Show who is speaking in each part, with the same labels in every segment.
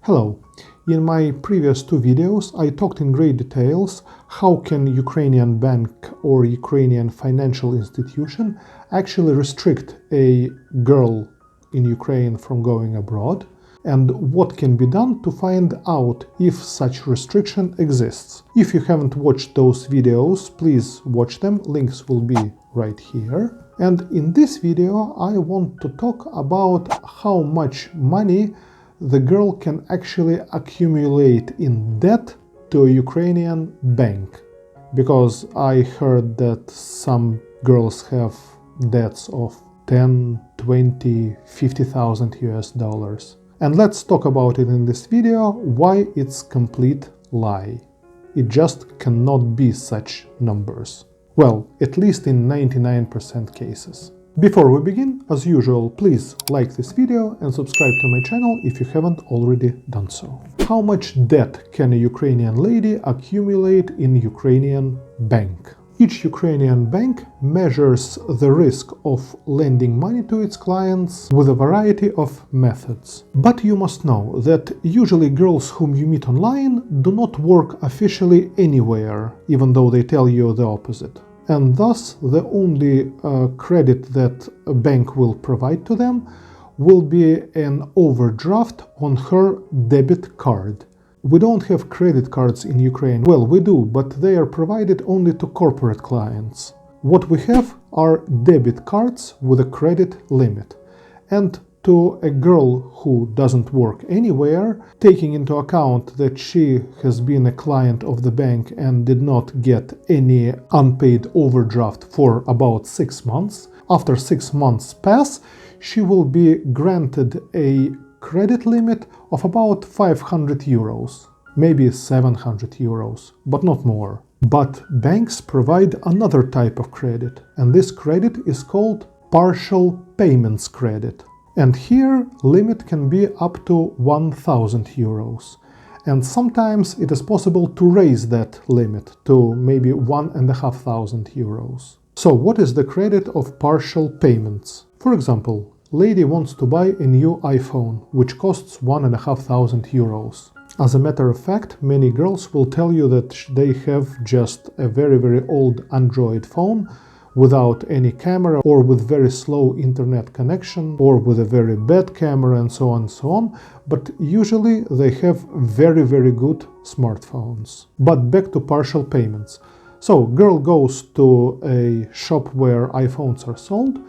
Speaker 1: Hello. In my previous two videos, I talked in great details how can Ukrainian bank or Ukrainian financial institution actually restrict a girl in Ukraine from going abroad, and what can be done to find out if such restriction exists. If you haven't watched those videos, please watch them, links will be right here. And in this video, I want to talk about how much money the girl can actually accumulate in debt to a Ukrainian bank. Because I heard that some girls have debts of 10, 20, 50,000 US dollars. And let's talk about it in this video, why it's complete lie. It just cannot be such numbers. Well, at least in 99% cases. Before we begin, as usual, please like this video and subscribe to my channel if you haven't already done so. How much debt can a Ukrainian lady accumulate in Ukrainian bank? Each Ukrainian bank measures the risk of lending money to its clients with a variety of methods. But you must know that usually girls whom you meet online do not work officially anywhere, even though they tell you the opposite. And thus, the only credit that a bank will provide to them will be an overdraft on her debit card. We don't have credit cards in Ukraine. Well, we do, but they are provided only to corporate clients. What we have are debit cards with a credit limit. And to a girl who doesn't work anywhere, taking into account that she has been a client of the bank and did not get any unpaid overdraft for about 6 months, after 6 months pass, she will be granted a credit limit of about 500 euros, maybe 700 euros, but not more. But banks provide another type of credit, and this credit is called partial payments credit. And here, limit can be up to 1,000 euros. And sometimes it is possible to raise that limit to maybe 1,500 euros. So what is the credit of partial payments? For example, lady wants to buy a new iPhone, which costs 1,500 euros. As a matter of fact, many girls will tell you that they have just a very old Android phone without any camera, or with very slow internet connection, or with a very bad camera, and so on and so on. But usually they have very good smartphones. But back to partial payments. So girl goes to a shop where iPhones are sold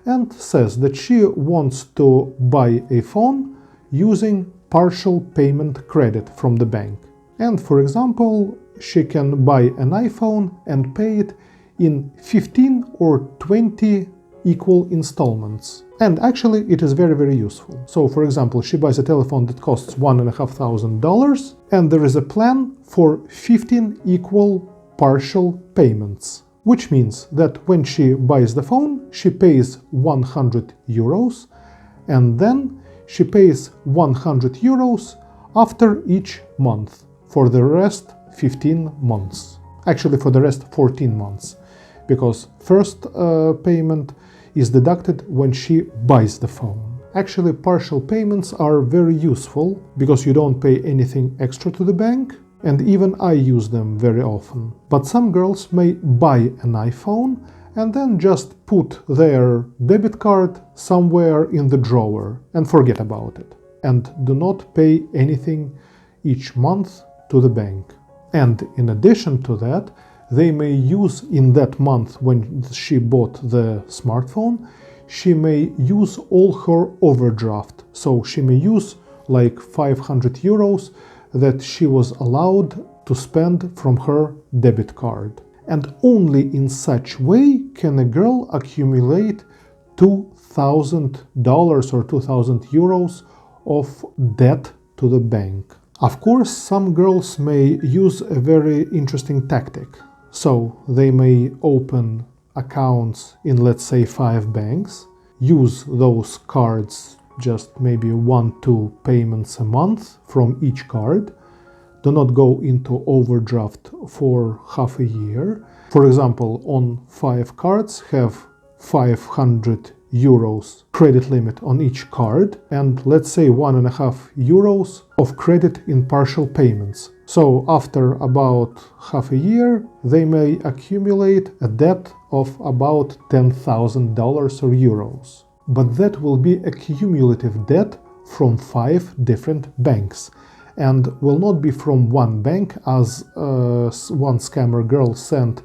Speaker 1: and says that she wants to buy a phone using partial payment credit from the bank. And for example, she can buy an iPhone and pay it in 15 or 20 equal installments. And actually it is very useful. So for example, she buys a telephone that costs $1,500 and there is a plan for 15 equal partial payments. Which means that when she buys the phone, she pays 100 euros and then she pays 100 euros after each month for the rest 15 months. Actually for the rest 14 months. Because first payment is deducted when she buys the phone. Actually, partial payments are very useful because you don't pay anything extra to the bank, and even I use them very often. But some girls may buy an iPhone and then just put their debit card somewhere in the drawer and forget about it, and do not pay anything each month to the bank. And in addition to that, they may use in that month when she bought the smartphone, she may use all her overdraft. So she may use like 500 euros that she was allowed to spend from her debit card. And only in such way can a girl accumulate $2,000 or 2,000 euros of debt to the bank. Of course, some girls may use a very interesting tactic. So they may open accounts in, let's say, 5 banks, use those cards, just maybe 1-2 payments a month from each card, do not go into overdraft for half a year. For example, on 5 cards have 500 euros credit limit on each card and let's say 1.5 euros of credit in partial payments. So after about half a year, they may accumulate a debt of about $10,000 or euros. But that will be a cumulative debt from 5 different banks and will not be from one bank, as one scammer girl sent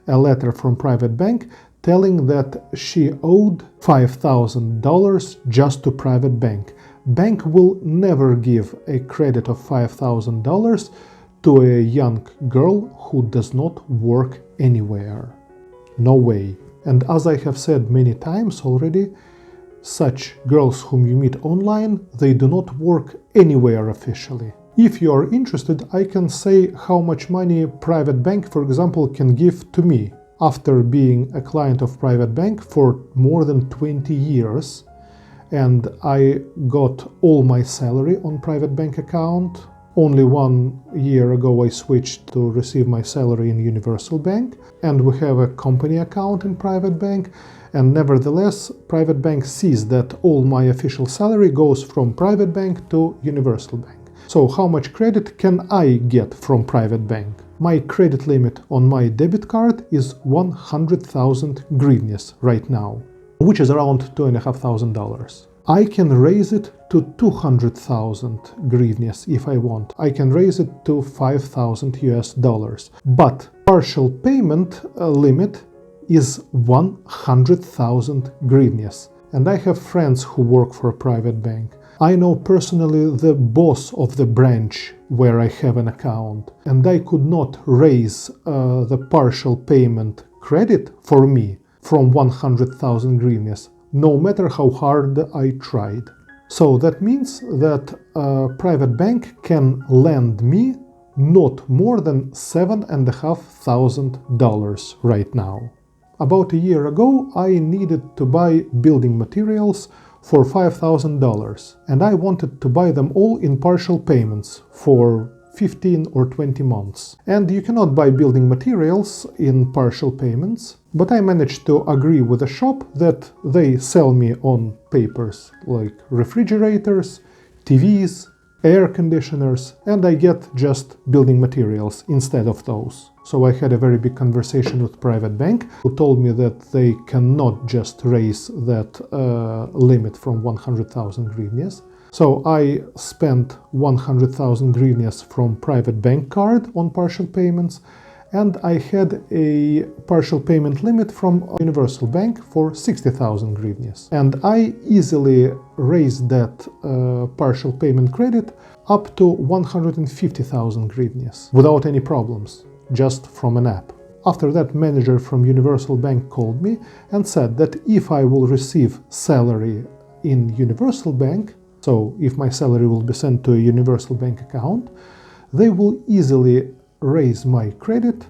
Speaker 1: a letter from private bank telling that she owed $5,000 just to private bank. Bank will never give a credit of $5,000 to a young girl who does not work anywhere. No way. And as I have said many times already, such girls whom you meet online, they do not work anywhere officially. If you are interested, I can say how much money private bank, for example, can give to me. After being a client of private bank for more than 20 years, and I got all my salary on private bank account. Only 1 year ago I switched to receive my salary in Universal Bank, and we have a company account in private bank, and nevertheless private bank sees that all my official salary goes from private bank to Universal Bank. So how much credit can I get from private bank? My credit limit on my debit card is 100,000 hryvnias right now, which is around $2,500. I can raise it to 200,000 hryvnias if I want. I can raise it to $5,000. But partial payment limit is 100,000 hryvnias. And I have friends who work for a private bank. I know personally the boss of the branch where I have an account, and I could not raise the partial payment credit for me from 100,000 hryvnias, no matter how hard I tried. So that means that private bank can lend me not more than $7,500 right now. About a year ago, I needed to buy building materials for $5,000, and I wanted to buy them all in partial payments for 15 or 20 months. And you cannot buy building materials in partial payments, but I managed to agree with a shop that they sell me on papers like refrigerators, TVs, air conditioners, and I get just building materials instead of those. So I had a very big conversation with private bank, who told me that they cannot just raise that limit from 100,000 hryvnias. So I spent 100,000 hryvnias from private bank card on partial payments, and I had a partial payment limit from Universal Bank for 60,000 hryvnias. And I easily raised that partial payment credit up to 150,000 hryvnias without any problems, just from an app. After that, manager from Universal Bank called me and said that if I will receive salary in Universal Bank, so if my salary will be sent to a Universal Bank account, they will easily raise my credit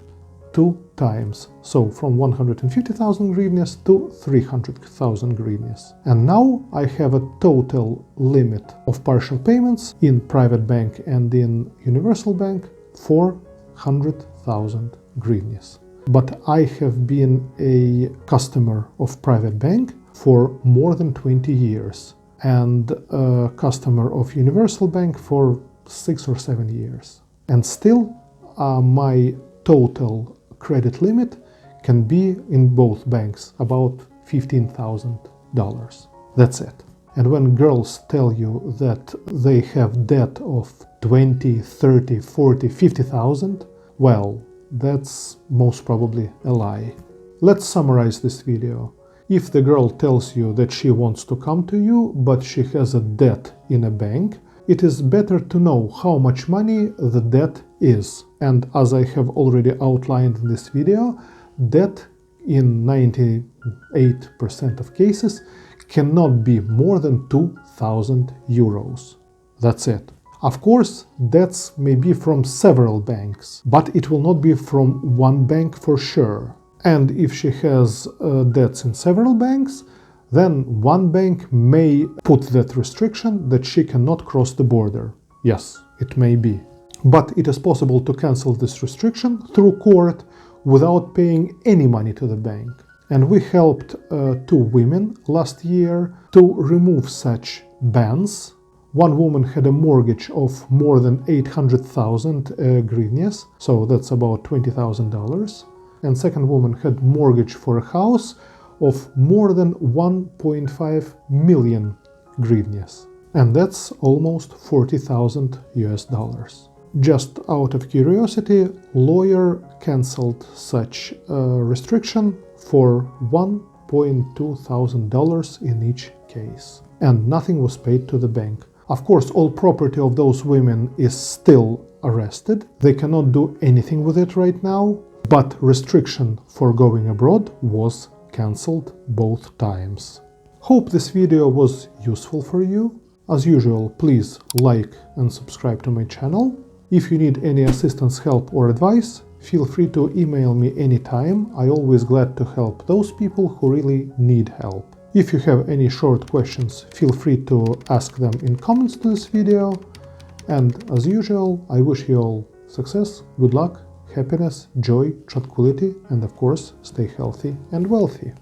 Speaker 1: 2 times. So from 150,000 hryvnias to 300,000 hryvnias. And now I have a total limit of partial payments in private bank and in Universal Bank for 100,000 hryvnias. But I have been a customer of private bank for more than 20 years and a customer of Universal Bank for 6 or 7 years. And still my total credit limit can be in both banks about $15,000. That's it. And when girls tell you that they have debt of 20, 30, 40, 50,000, well, that's most probably a lie. Let's summarize this video. If the girl tells you that she wants to come to you, but she has a debt in a bank, it is better to know how much money the debt is. And as I have already outlined in this video, debt in 98% of cases cannot be more than 2,000 euros. That's it. Of course, debts may be from several banks, but it will not be from one bank for sure. And if she has debts in several banks, then one bank may put that restriction that she cannot cross the border. Yes, it may be. But it is possible to cancel this restriction through court without paying any money to the bank. And we helped 2 women last year to remove such bans. One woman had a mortgage of more than 800,000 hryvnias, so that's about $20,000. And second woman had mortgage for a house of more than 1.5 million hryvnias. And that's almost 40,000 US dollars. Just out of curiosity, lawyer cancelled such restriction for $1,200 in each case. And nothing was paid to the bank. Of course, all property of those women is still arrested. They cannot do anything with it right now, but restriction for going abroad was cancelled both times. Hope this video was useful for you. As usual, please like and subscribe to my channel. If you need any assistance, help or advice, feel free to email me anytime. I'm always glad to help those people who really need help. If you have any short questions, feel free to ask them in comments to this video. And as usual, I wish you all success, good luck, happiness, joy, tranquility, and of course, stay healthy and wealthy.